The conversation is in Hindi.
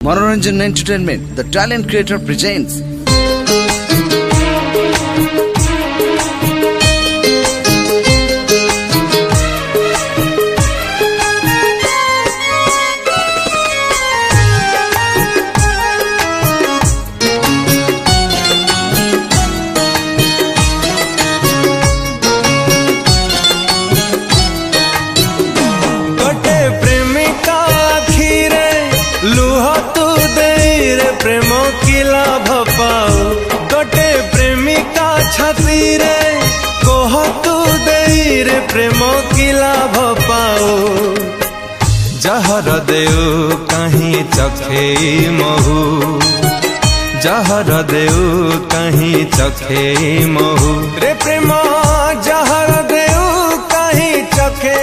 Manoranjan Entertainment, the talent creator presents प्रेम की लाभ पाओ गोटे प्रेमिका छाती रे कह तू दे रे प्रेम की लाभ पाओ जहर देऊ कहीं चखे महू जहर देऊ कहीं चखे महू रे प्रेम जहर देऊ कहीं चखे